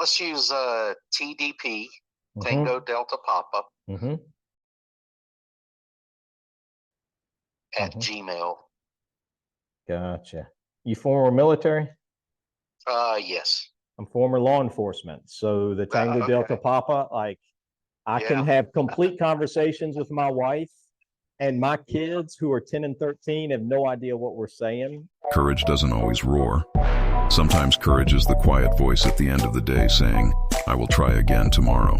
Let's use TDP, Mhm. Tango Delta Papa, at Gmail. Gotcha. You former military? Yes. I'm former law enforcement. So the Tango Okay. Delta Papa, like I can have complete conversations with my wife, and my kids who are 10 and 13 have no idea what we're saying. Courage doesn't always roar. Sometimes courage is the quiet voice at the end of the day saying, I will try again tomorrow.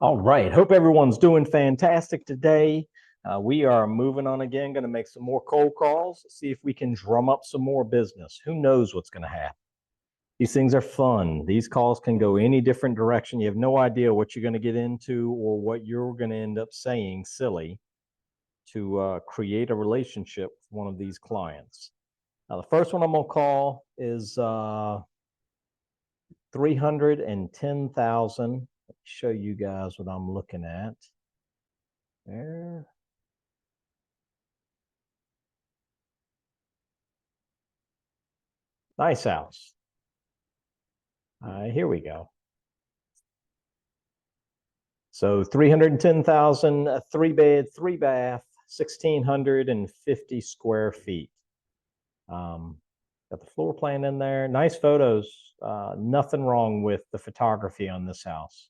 All right. Hope everyone's doing fantastic today. We are moving on again, going to make some more cold calls, see if we can drum up some more business. Who knows what's going to happen? These things are fun. These calls can go any different direction. You have no idea what you're going to get into or what you're going to end up saying silly to create a relationship with one of these clients. Now, the first one I'm going to call is 310,000. Let me show you guys what I'm looking at. There. Nice house. Here we go. So 310,000, a 3-bed, 3-bath, 1,650 square feet. Got the floor plan in there. Nice photos. Nothing wrong with the photography on this house.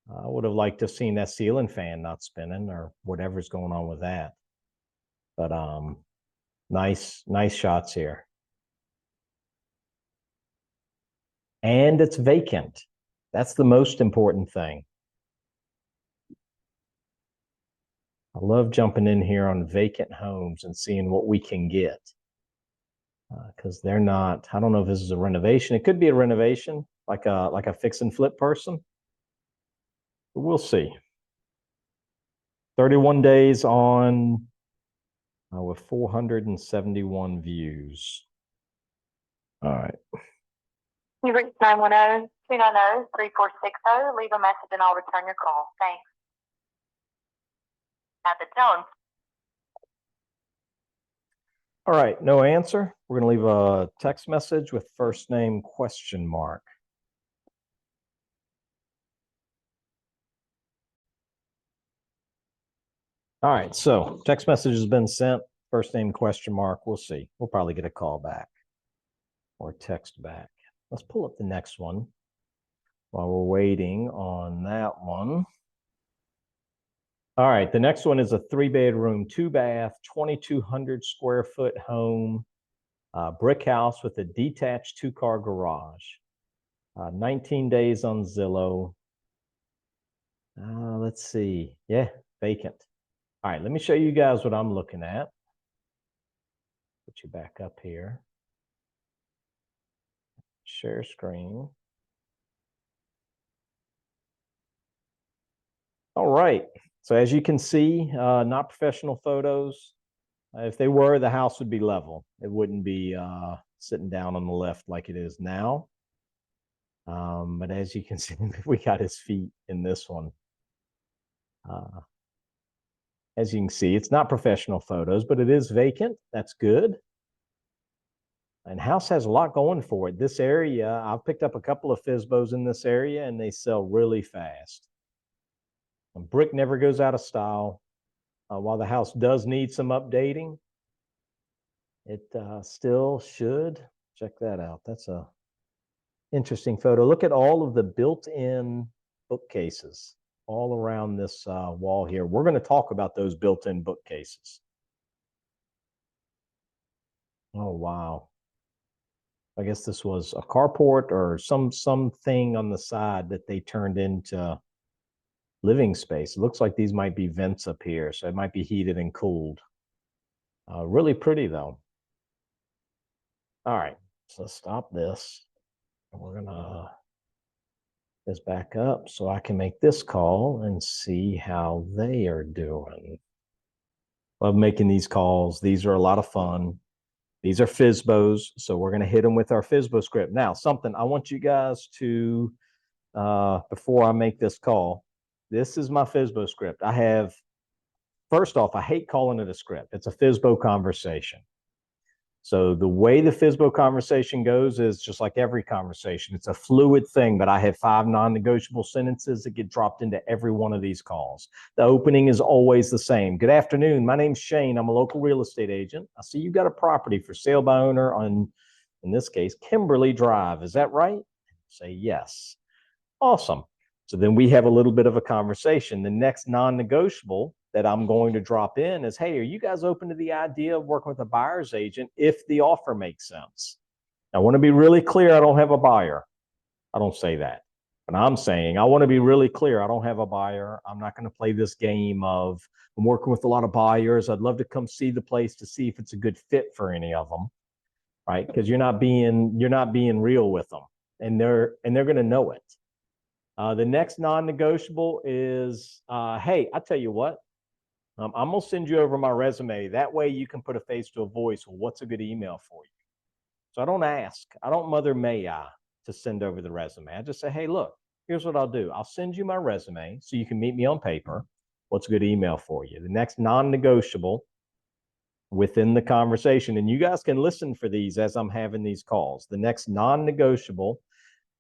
I would have liked to have seen that ceiling fan not spinning or whatever's going on with that. But nice shots here. And it's vacant. That's the most important thing. I love jumping in here on vacant homes and seeing what we can get. Because they're not, I don't know if this is a renovation. It could be a renovation, like a fix and flip person. But we'll see. 31 days on with 471 views. All right. You reached 910-290-3460. Leave a message and I'll return your call. Thanks. At the tone. All right, no answer. We're going to leave a text message with first name ? All right, so text message has been sent. First name ? We'll see. We'll probably get a call back or text back. Let's pull up the next one while we're waiting on that one. All right, the next one is a 3-bedroom, 2-bath, 2,200 square foot home, brick house with a detached 2-car garage. 19 days on Zillow. Let's see. Yeah, vacant. All right, let me show you guys what I'm looking at. Put you back up here. Share screen. All right. So as you can see, not professional photos. If they were, the house would be level. It wouldn't be sitting down on the left like it is now. But as you can see, we got his feet in this one. As you can see, it's not professional photos, but it is vacant. That's good. And house has a lot going for it. This area, I've picked up a couple of FSBOs in this area, and they sell really fast. And brick never goes out of style. While the house does need some updating, it still should. Check that out. That's a interesting photo. Look at all of the built-in bookcases all around this wall here. We're going to talk about those built-in bookcases. Oh, wow. I guess this was a carport or something on the side that they turned into living space. It looks like these might be vents up here, so it might be heated and cooled. Really pretty, though. All right, so let's stop this. We're gonna this back up so I can make this call and see how they are doing. Love making these calls. These are a lot of fun. These are FSBOs, so we're going to hit them with our FSBO script. Now, something I want you guys to, before I make this call, this is my FSBO script. I have, first off, I hate calling it a script. It's a FSBO conversation. So the way the FISBO conversation goes is just like every conversation. It's a fluid thing, but I have 5 non-negotiable sentences that get dropped into every one of these calls. The opening is always the same. Good afternoon. My name's Shane. I'm a local real estate agent. I see you got a property for sale by owner on, in this case, Kimberly Drive. Is that right? Say yes. Awesome. So then we have a little bit of a conversation. The next non-negotiable that I'm going to drop in is, hey, are you guys open to the idea of working with a buyer's agent if the offer makes sense? I want to be really clear. I don't have a buyer. I don't say that. But I'm saying I want to be really clear. I don't have a buyer. I'm not going to play this game of I'm working with a lot of buyers. I'd love to come see the place to see if it's a good fit for any of them, right? Because you're not being real with them, and they're going to know it. The next non-negotiable is, hey, I tell you what, I'm going to send you over my resume. That way you can put a face to a voice. Well, what's a good email for you? So I don't ask. I don't mother may I to send over the resume. I just say, hey, look, here's what I'll do. I'll send you my resume so you can meet me on paper. What's a good email for you? The next non-negotiable within the conversation, and you guys can listen for these as I'm having these calls. The next non-negotiable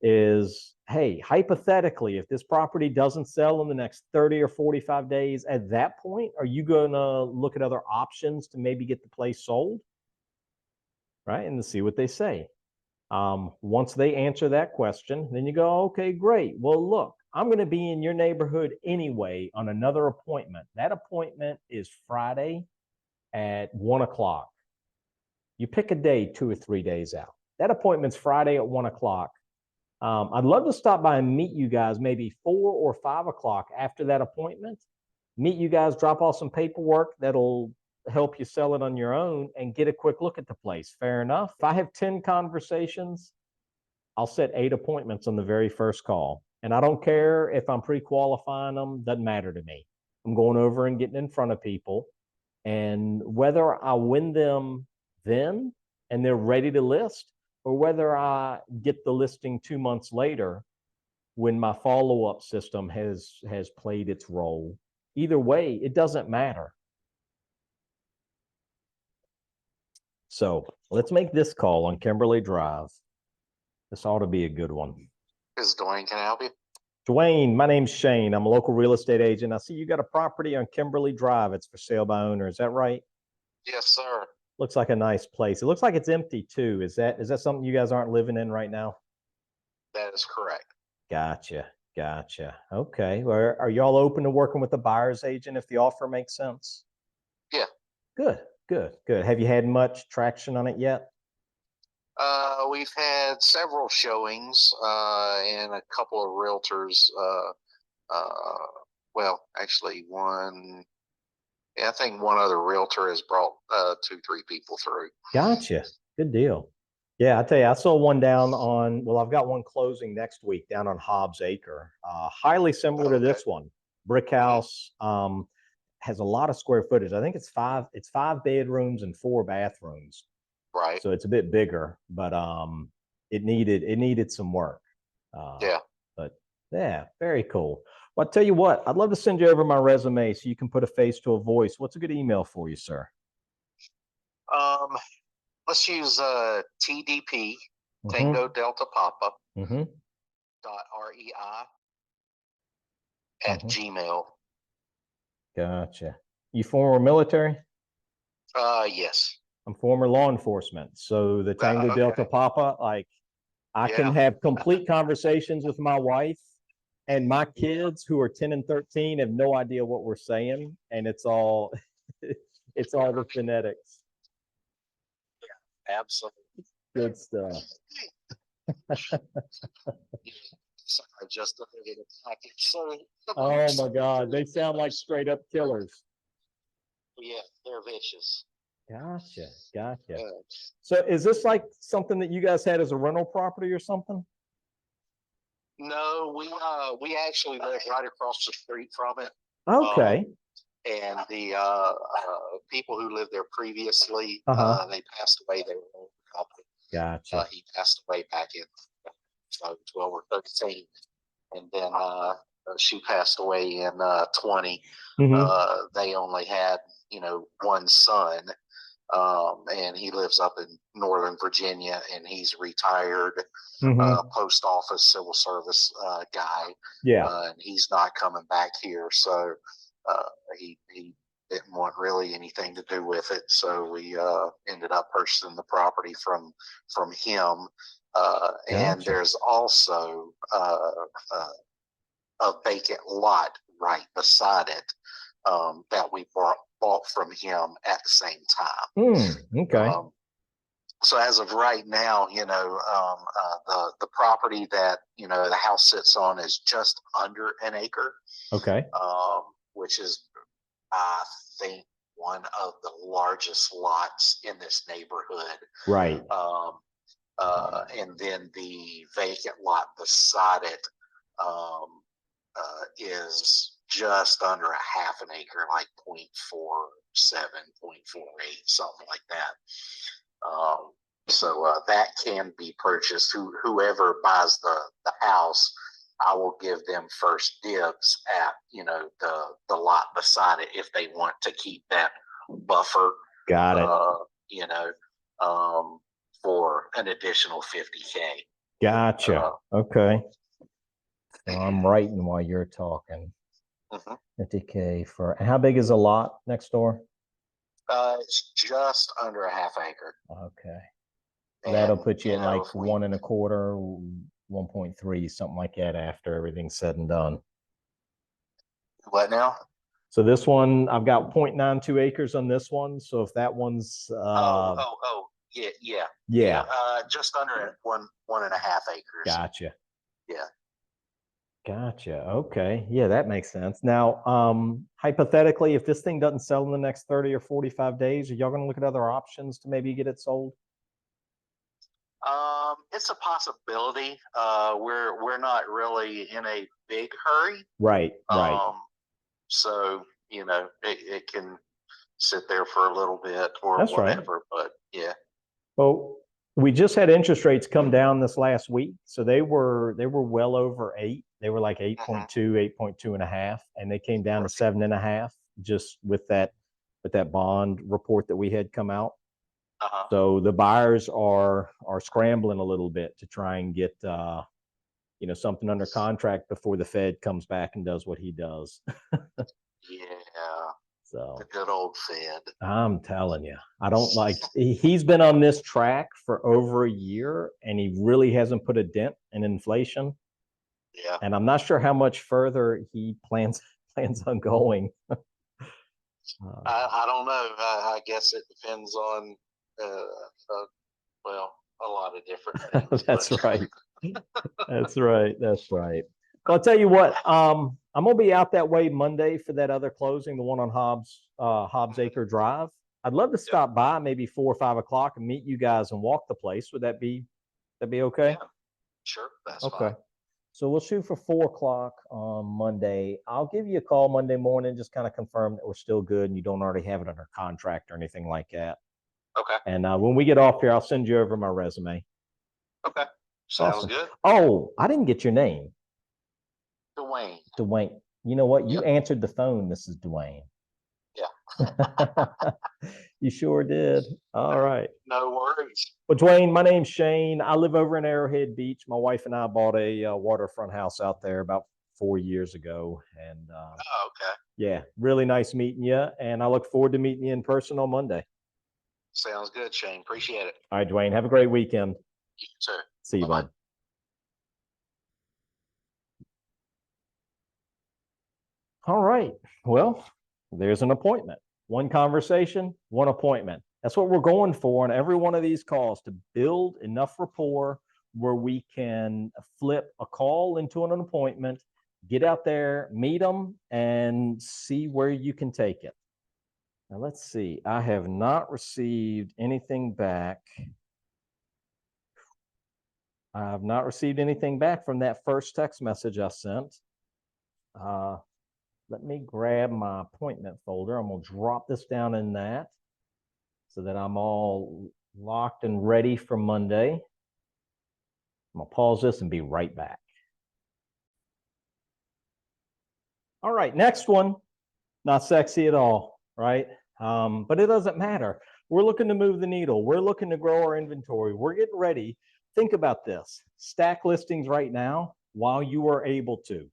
is, hey, hypothetically, if this property doesn't sell in the next 30 or 45 days, at that point, are you going to look at other options to maybe get the place sold? Right? And to see what they say. Once they answer that question, then you go, okay, great. Well, look, I'm going to be in your neighborhood anyway on another appointment. That appointment is Friday at 1 o'clock. You pick a day 2 or 3 days out. That appointment's Friday at 1 o'clock. I'd love to stop by and meet you guys maybe 4 or 5 o'clock after that appointment. Meet you guys, drop off some paperwork that'll help you sell it on your own and get a quick look at the place. Fair enough. If I have 10 conversations, I'll set 8 appointments on the very first call. And I don't care if I'm pre-qualifying them, doesn't matter to me. I'm going over and getting in front of people. And whether I win them then and they're ready to list, or whether I get the listing 2 months later when my follow-up system has played its role. Either way, it doesn't matter. So let's make this call on Kimberly Drive. This ought to be a good one. This is Dwayne. Can I help you? Dwayne, my name's Shane. I'm a local real estate agent. I see you got a property on Kimberly Drive. It's for sale by owner. Is that right? Yes, sir. Looks like a nice place. It looks like it's empty too. Is that something you guys aren't living in right now? That is correct. Gotcha. Okay. Well, are y'all open to working with the buyer's agent if the offer makes sense? Yeah. Good. Have you had much traction on it yet? We've had several showings and a couple of realtors. Well, actually, one. Yeah, I think one other realtor has brought 2, 3 people through. Gotcha. Good deal. Yeah, I tell you, I saw one down on, well, I've got one closing next week down on Hobbs Acre. Highly similar to this one. Brick house, has a lot of square footage. I think it's 5 bedrooms and 4 bathrooms. Right. So it's a bit bigger, but it needed some work. Yeah. But yeah, very cool. Well, I'll tell you what, I'd love to send you over my resume so you can put a face to a voice. What's a good email for you, sir? Let's use TDP, Tango Delta Papa, .rei at Gmail. Gotcha. You former military? Yes. I'm former law enforcement. So the Tango Delta Papa, like I can have complete conversations with my wife, and my kids who are 10 and 13 have no idea what we're saying. And it's all the phonetics. Yeah, absolutely. Good stuff. Sorry, just a little package. So, oh my God. They sound like straight up killers. Yeah, they're vicious. Gotcha. So is this like something that you guys had as a rental property or something? No, we actually live right across the street from it. Okay. And the people who lived there previously, they passed away. They were old couple. Gotcha. He passed away back in 12 or 13, and then she passed away in 20. They only had one son, And he lives up in Northern Virginia, and he's retired post office civil service guy. And he's not coming back here, so he didn't want really anything to do with it. So we ended up purchasing the property from him. And there's also a vacant lot right beside it that we bought from him at the same time. Okay. So as of right now, the property that the house sits on is just under an acre. Okay. Which is, I think, one of the largest lots in this neighborhood. Right. And then the vacant lot beside it is just under a half an acre, like 0.47, 0.48, something like that. So that can be purchased. Whoever buys the house, I will give them first dibs at the lot beside it if they want to keep that buffer. Got it. For an additional $50K. Gotcha. Okay. So I'm writing while you're talking. 50K for, and how big is the lot next door? It's just under a half acre. Okay. And, that'll put you at like 1.25, 1.3, something like that after everything's said and done. What now? So this one, I've got 0.92 acres on this one. So if that one's yeah. Just under 1.5 acres. Gotcha. Yeah. Gotcha. Okay. Yeah, that makes sense. Now, hypothetically, if this thing doesn't sell in the next 30 or 45 days, are y'all going to look at other options to maybe get it sold? It's a possibility. We're not really in a big hurry. Right. So, it can sit there for a little bit or That's whatever, right. But yeah. Well, we just had interest rates come down this last week. So they were well over 8. They were like 8.2, 8.2 and a half, and they came down to 7.5 just with that bond report that we had come out. So the buyers are scrambling a little bit to try and get something under contract before the Fed comes back and does what he does. Yeah. So the good old Fed. I'm telling you, I don't like. He's been on this track for over a year, and he really hasn't put a dent in inflation. Yeah. And I'm not sure how much further he plans on going. I don't know. I guess it depends on a lot of different things. That's right. That's right. Well, I'll tell you what, I'm gonna be out that way Monday for that other closing, the one on Hobbs Acre Drive. I'd love to stop by maybe 4 or 5 o'clock and meet you guys and walk the place. Would that be okay? Yeah, sure. That's okay. Fine. So we'll shoot for 4 o'clock on Monday. I'll give you a call Monday morning, just kind of confirm that we're still good and you don't already have it under contract or anything like that. Okay. And when we get off here, I'll send you over my resume. Okay. Sounds awesome. Good. Oh, I didn't get your name. Dwayne. You know what? You answered the phone, Mrs. Dwayne. Yeah. You sure did. All right. No worries. Well, Dwayne, my name's Shane. I live over in Arrowhead Beach. My wife and I bought a waterfront house out there about 4 years ago. And okay. Yeah, really nice meeting you. And I look forward to meeting you in person on Monday. Sounds good, Shane. Appreciate it. All right, Dwayne. Have a great weekend. You too. See you, bud. All right. Well, there's an appointment. One conversation, one appointment. That's what we're going for on every one of these calls, to build enough rapport where we can flip a call into an appointment, get out there, meet them, and see where you can take it. Now, let's see. I have not received anything back. I have not received anything back from that first text message I sent. Let me grab my appointment folder. I'm going to drop this down in that so that I'm all locked and ready for Monday. I'm going to pause this and be right back. All right, next one. Not sexy at all, right? But it doesn't matter. We're looking to move the needle. We're looking to grow our inventory. We're getting ready. Think about this. Stack listings right now while you are able to.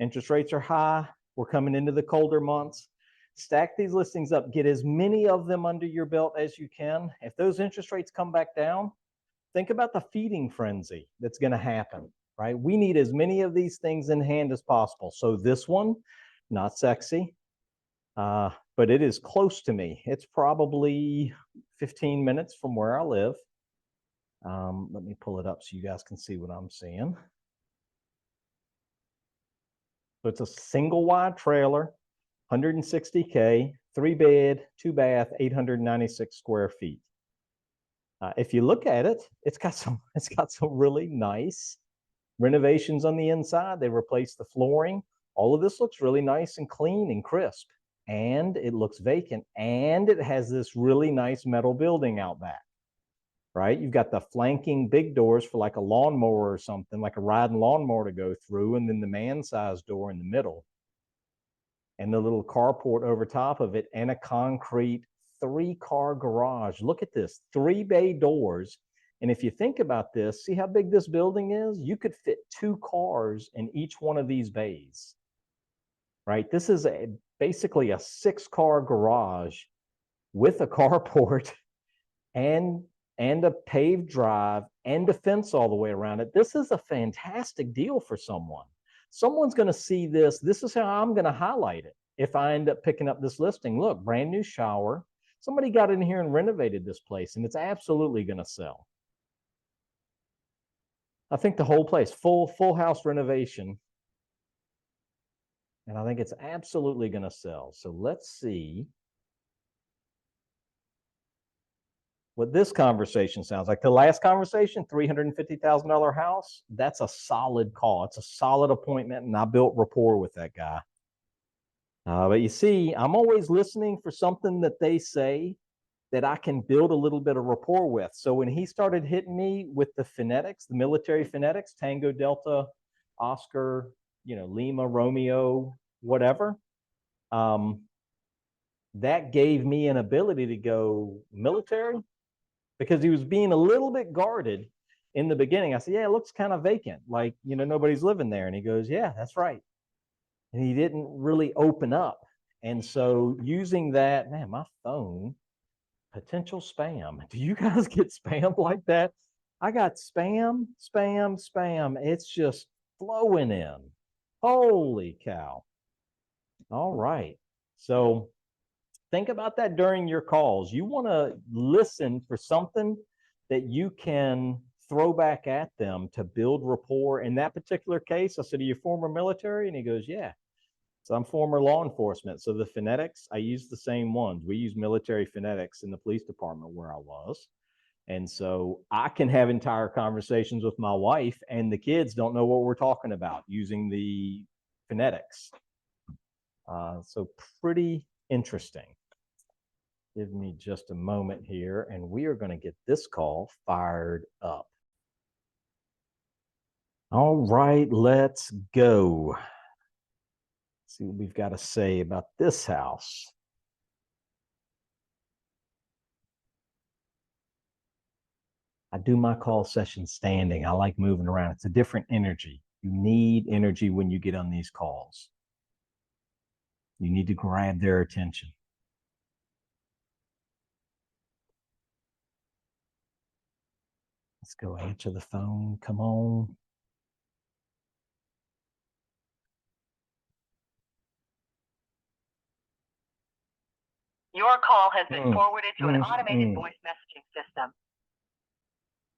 Interest rates are high. We're coming into the colder months. Stack these listings up. Get as many of them under your belt as you can. If those interest rates come back down, think about the feeding frenzy that's going to happen, right? We need as many of these things in hand as possible. So this one, not sexy, but it is close to me. It's probably 15 minutes from where I live. Let me pull it up so you guys can see what I'm seeing. So it's a single wide trailer, 160K, 3-bed, 2-bath, 896 square feet. If you look at it, it's got some really nice renovations on the inside. They replaced the flooring. All of this looks really nice and clean and crisp, and it looks vacant, and it has this really nice metal building out back, right? You've got the flanking big doors for like a lawnmower or something, like a riding lawnmower to go through, and then the man-sized door in the middle, and the little carport over top of it, and a concrete 3-car garage. Look at this, 3-bay doors. And if you think about this, see how big this building is? You could fit 2 cars in each one of these bays, right? This is basically a 6-car garage with a carport and a paved drive and a fence all the way around it. This is a fantastic deal for someone. Someone's going to see this. This is how I'm going to highlight it if I end up picking up this listing. Look, brand new shower. Somebody got in here and renovated this place, and it's absolutely going to sell. I think the whole place, full house renovation, and I think it's absolutely going to sell. So let's see what this conversation sounds like. The last conversation, $350,000 house, that's a solid call. It's a solid appointment, and I built rapport with that guy. But you see, I'm always listening for something that they say that I can build a little bit of rapport with. So when he started hitting me with the phonetics, the military phonetics, Tango, Delta, Oscar, Lima, Romeo, whatever, that gave me an ability to go military, because he was being a little bit guarded in the beginning. I said, yeah, it looks kind of vacant. Like, nobody's living there. And he goes, yeah, that's right. And he didn't really open up. And so using that, man, my phone, potential spam. Do you guys get spam like that? I got spam. It's just flowing in. Holy cow. All right. So think about that during your calls. You want to listen for something that you can throw back at them to build rapport. In that particular case, I said, are you former military? And he goes, yeah. So I'm former law enforcement. So the phonetics, I use the same ones. We use military phonetics in the police department where I was. And so I can have entire conversations with my wife, and the kids don't know what we're talking about using the phonetics. So pretty interesting. Give me just a moment here, and we are going to get this call fired up. All right, let's go. See what we've got to say about this house. I do my call session standing. I like moving around. It's a different energy. You need energy when you get on these calls. You need to grab their attention. Let's go answer the phone. Come on. Your call has been forwarded to an automated voice messaging system.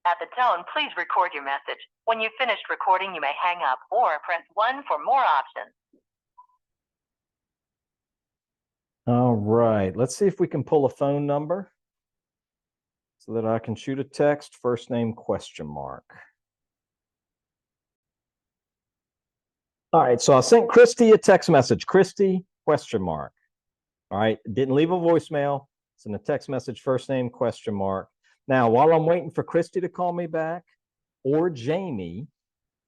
At the tone, please record your message. When you've finished recording, you may hang up or press 1 for more options. All right, let's see if we can pull a phone number so that I can shoot a text, first name, question mark. All right, so I sent Christy a text message, Christy, question mark. All right, didn't leave a voicemail. Send a text message, first name, question mark. Now, while I'm waiting for Christy to call me back, or Jamie,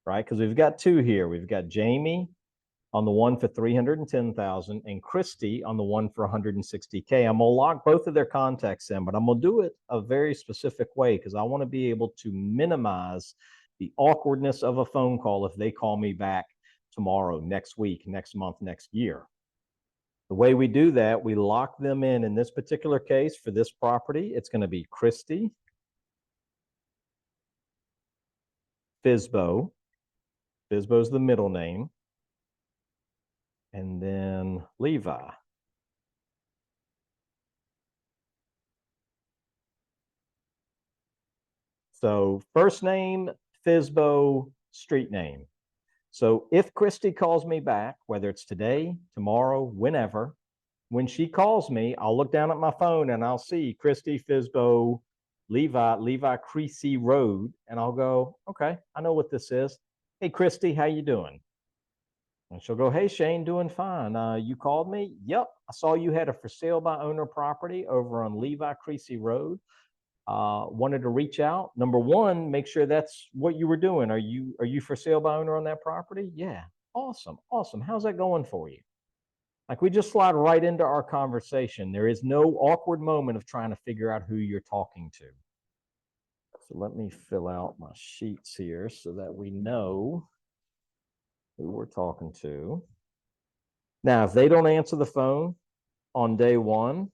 right, because we've got 2 here. We've got Jamie on the one for 310,000 and Christy on the one for 160K. I'm gonna lock both of their contacts in, but I'm gonna do it a very specific way because I want to be able to minimize the awkwardness of a phone call if they call me back tomorrow, next week, next month, next year. The way we do that, we lock them in this particular case for this property. It's going to be Christy Fisbo. Fisbo's the middle name. And then Levi. So first name, Fisbo, street name. So if Christy calls me back, whether it's today, tomorrow, whenever, when she calls me, I'll look down at my phone and I'll see Christy Fisbo, Levi Creasy Road, and I'll go, okay, I know what this is. Hey, Christy, how you doing? And she'll go, hey, Shane, doing fine. You called me? Yep, I saw you had a for sale by owner property over on Levi Creasy Road. Wanted to reach out. Number one, make sure that's what you were doing. Are you for sale by owner on that property? Yeah. Awesome. How's that going for you? Like, we just slide right into our conversation. There is no awkward moment of trying to figure out who you're talking to. So let me fill out my sheets here so that we know who we're talking to. Now, if they don't answer the phone on day one,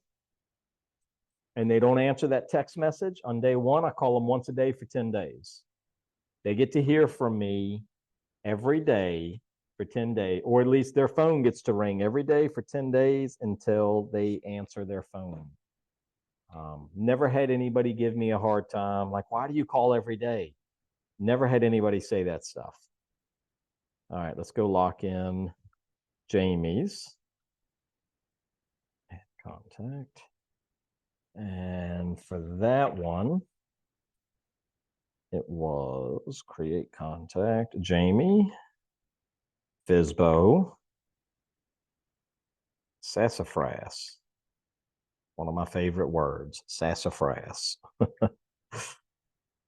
and they don't answer that text message on day one, I call them once a day for 10 days. They get to hear from me every day for 10 days, or at least their phone gets to ring every day for 10 days until they answer their phone. Never had anybody give me a hard time, like, why do you call every day? Never had anybody say that stuff. All right, let's go lock in Jamie's. Add contact. And for that one, it was create contact, Jamie Fisbo, sassafras. One of my favorite words, sassafras.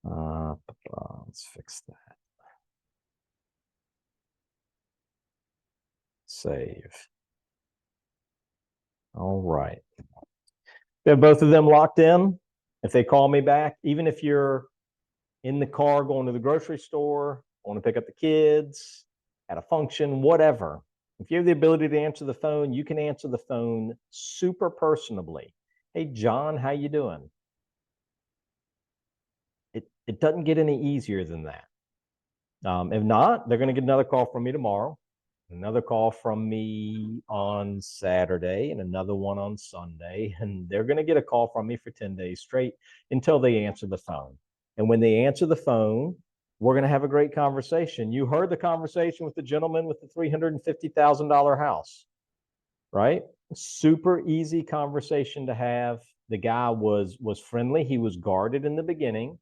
Let's fix that. Save. All right. We have both of them locked in. If they call me back, even if you're in the car going to the grocery store, want to pick up the kids, at a function, whatever, if you have the ability to answer the phone, you can answer the phone super personably. Hey, John, how you doing? It doesn't get any easier than that. If not, they're going to get another call from me tomorrow, another call from me on Saturday, and another one on Sunday. And they're going to get a call from me for 10 days straight until they answer the phone. And when they answer the phone, we're going to have a great conversation. You heard the conversation with the gentleman with the $350,000 house, right? Super easy conversation to have. The guy was friendly. He was guarded in the beginning,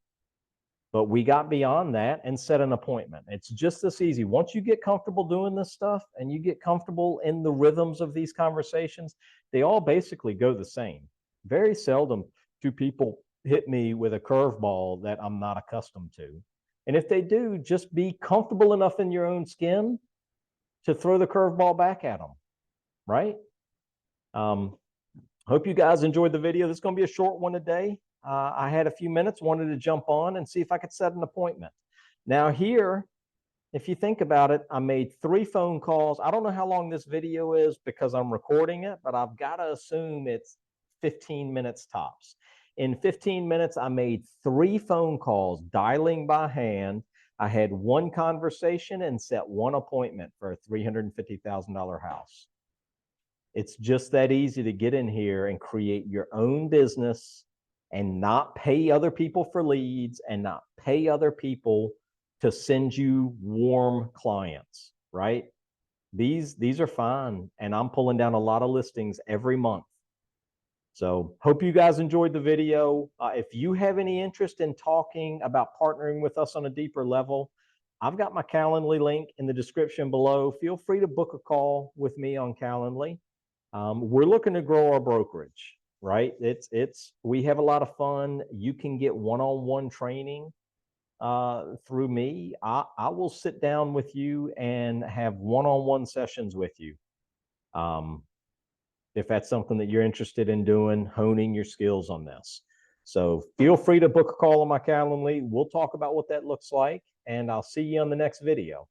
but we got beyond that and set an appointment. It's just this easy. Once you get comfortable doing this stuff and you get comfortable in the rhythms of these conversations, they all basically go the same. Very seldom do people hit me with a curveball that I'm not accustomed to. And if they do, just be comfortable enough in your own skin to throw the curveball back at them, right? Hope you guys enjoyed the video. This is going to be a short one today. I had a few minutes, wanted to jump on and see if I could set an appointment. Now here, if you think about it, I made 3 phone calls. I don't know how long this video is because I'm recording it, but I've got to assume it's 15 minutes tops. In 15 minutes, I made 3 phone calls, dialing by hand. I had 1 conversation and set 1 appointment for a $350,000 house. It's just that easy to get in here and create your own business and not pay other people for leads and not pay other people to send you warm clients, right? These are fine, and I'm pulling down a lot of listings every month. So hope you guys enjoyed the video. If you have any interest in talking about partnering with us on a deeper level, I've got my Calendly link in the description below. Feel free to book a call with me on Calendly. We're looking to grow our brokerage, right? We have a lot of fun. You can get one-on-one training through me, I will sit down with you and have one-on-one sessions with you. If that's something that you're interested in doing, honing your skills on this. So feel free to book a call on my Calendly. We'll talk about what that looks like, and I'll see you on the next video.